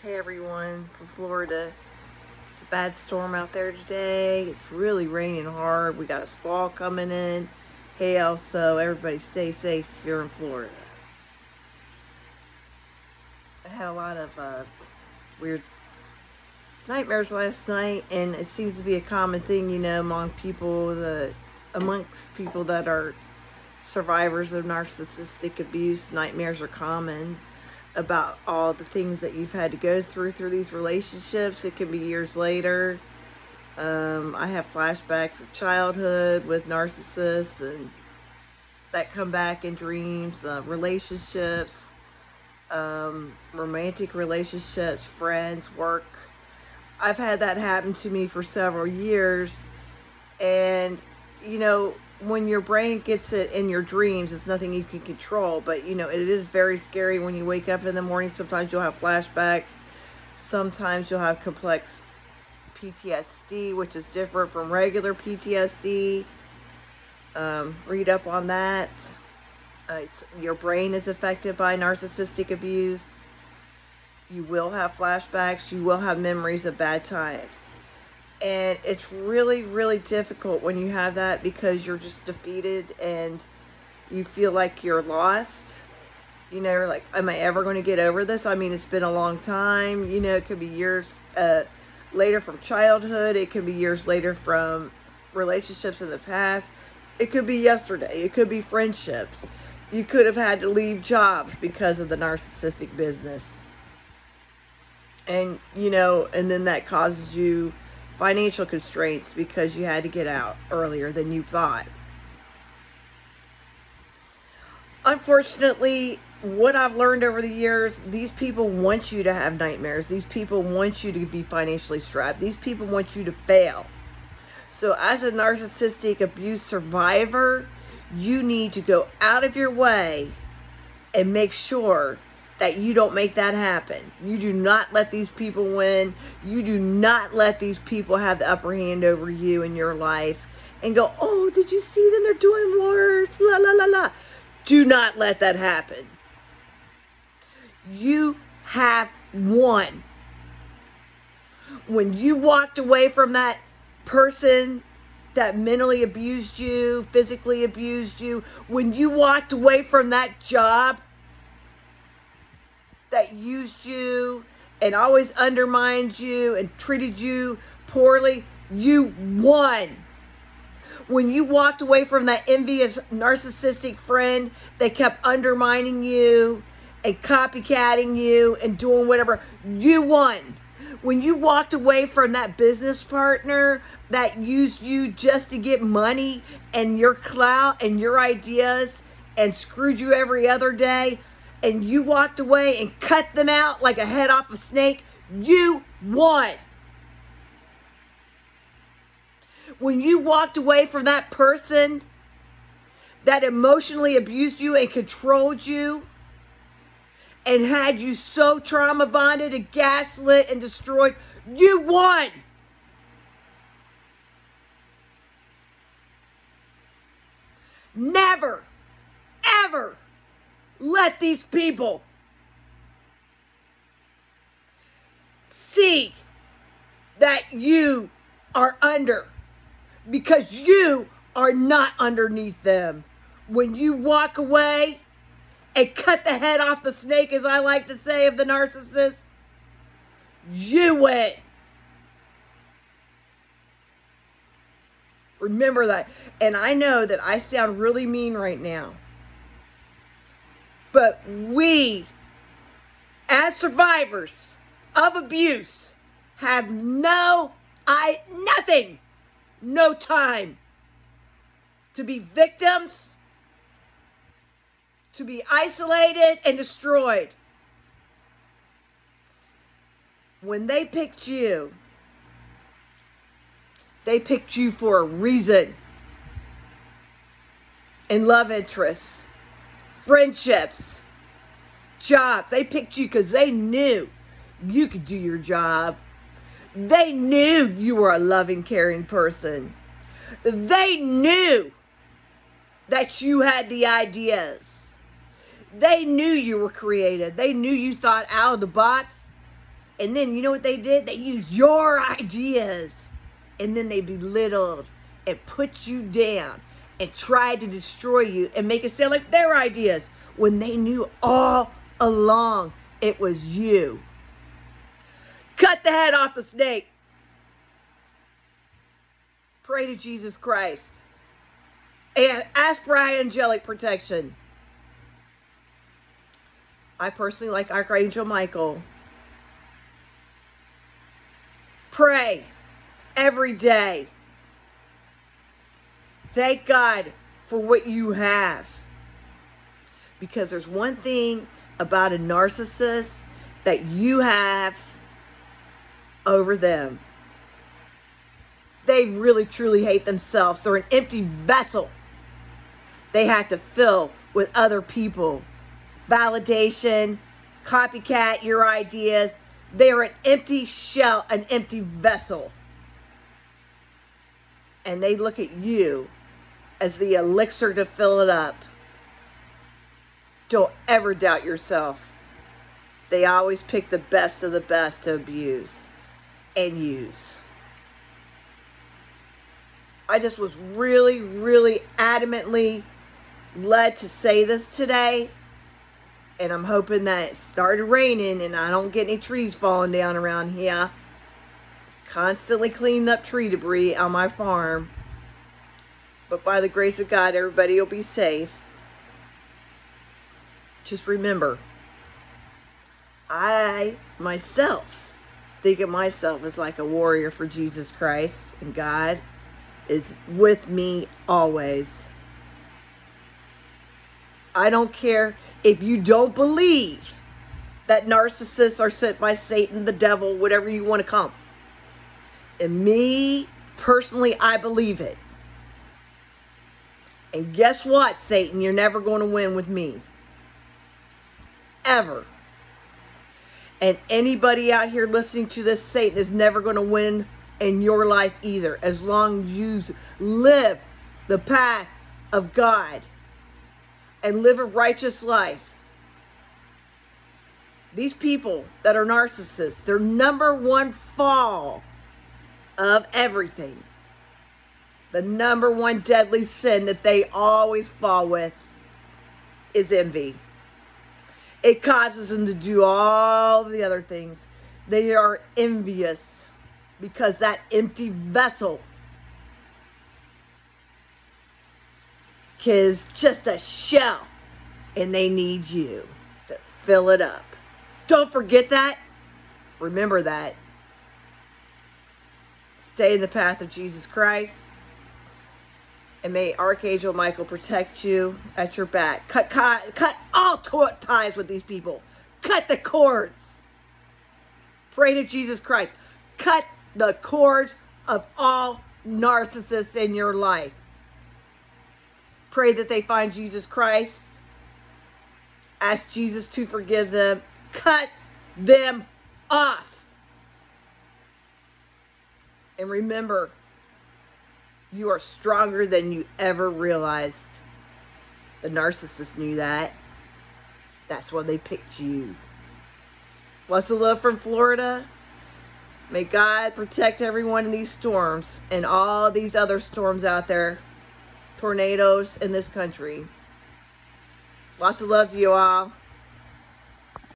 Hey everyone from Florida. It's a bad storm out there today. It's really raining hard. We got a squall coming in. Hail, so everybody stay safe if you're in Florida. I had a lot of weird nightmares last night, and it seems to be a common thing, amongst people that are survivors of narcissistic abuse. Nightmares are common about all the things that you've had to go through these relationships. It can be years later. I have flashbacks of childhood with narcissists and that come back in dreams, relationships, romantic relationships, friends, work. I've had that happen to me for several years, and when your brain gets it in your dreams, it's nothing you can control. But it is very scary when you wake up in the morning. Sometimes you'll have flashbacks. Sometimes you'll have complex PTSD, which is different from regular PTSD. Read up on that. Your brain is affected by narcissistic abuse. You will have flashbacks. You will have memories of bad times. And it's really, really difficult when you have that, because you're just defeated and you feel like you're lost. You're like, am I ever going to get over this? I mean, it's been a long time. It could be years later from childhood. It could be years later from relationships in the past. It could be yesterday. It could be friendships. You could have had to leave jobs because of the narcissistic business. And, and then that causes you financial constraints because you had to get out earlier than you thought. Unfortunately, what I've learned over the years, these people want you to have nightmares. These people want you to be financially strapped. These people want you to fail. So as a narcissistic abuse survivor, you need to go out of your way and make sure that you don't make that happen. You do not let these people win. You do not let these people have the upper hand over you in your life and go, oh, did you see them? They're doing worse. La, la, la, la. Do not let that happen. You have won. When you walked away from that person that mentally abused you, physically abused you, when you walked away from that job that used you and always undermined you and treated you poorly, you won. When you walked away from that envious narcissistic friend that kept undermining you and copycatting you and doing whatever, you won. When you walked away from that business partner that used you just to get money and your clout and your ideas and screwed you every other day, and you walked away and cut them out like a head off a snake, you won. When you walked away from that person that emotionally abused you and controlled you and had you so trauma bonded and gaslit and destroyed, you won. Never, ever let these people see that you are under, because you are not underneath them. When you walk away and cut the head off the snake, as I like to say, of the narcissist, you win. Remember that. And I know that I sound really mean right now, but we, as survivors of abuse, have nothing, no time to be victims, to be isolated and destroyed. When they picked you for a reason. And love interests, friendships, jobs. They picked you because they knew you could do your job. They knew you were a loving, caring person. They knew that you had the ideas. They knew you were creative. They knew you thought out of the box And then you know what they did? They used your ideas. And then they belittled and put you down and tried to destroy you and make it sound like their ideas when they knew all along it was you. Cut the head off the snake. Pray to Jesus Christ. And ask for angelic protection. I personally like Archangel Michael. Pray every day. Thank God for what you have. Because there's one thing about a narcissist that you have over them. They really truly hate themselves. They're an empty vessel they have to fill with other people. Validation, copycat your ideas. They're an empty shell, an empty vessel. And they look at you as the elixir to fill it up. Don't ever doubt yourself. They always pick the best of the best to abuse and use. I just was really, really adamantly led to say this today. And I'm hoping that it started raining and I don't get any trees falling down around here. Constantly cleaning up tree debris on my farm. But by the grace of God, everybody will be safe. Just remember, I myself think of myself as like a warrior for Jesus Christ, and God is with me always. I don't care if you don't believe that narcissists are sent by Satan, the devil, whatever you want to call them. And me, personally, I believe it. And guess what, Satan? You're never going to win with me. Ever. And anybody out here listening to this, Satan is never going to win in your life either. As long as you live the path of God and live a righteous life. These people that are narcissists, their number one fall of everything, the number one deadly sin that they always fall with is envy. It causes them to do all the other things. They are envious because that empty vessel is just a shell and they need you to fill it up. Don't forget that. Remember that. Stay in the path of Jesus Christ. And may Archangel Michael protect you at your back. Cut all ties with these people. Cut the cords. Pray to Jesus Christ. Cut the cords of all narcissists in your life. Pray that they find Jesus Christ. Ask Jesus to forgive them. Cut them off. And remember, you are stronger than you ever realized. The narcissist knew that. That's why they picked you. Lots of love from Florida. May God protect everyone in these storms and all these other storms out there. Tornadoes in this country. Lots of love to you all.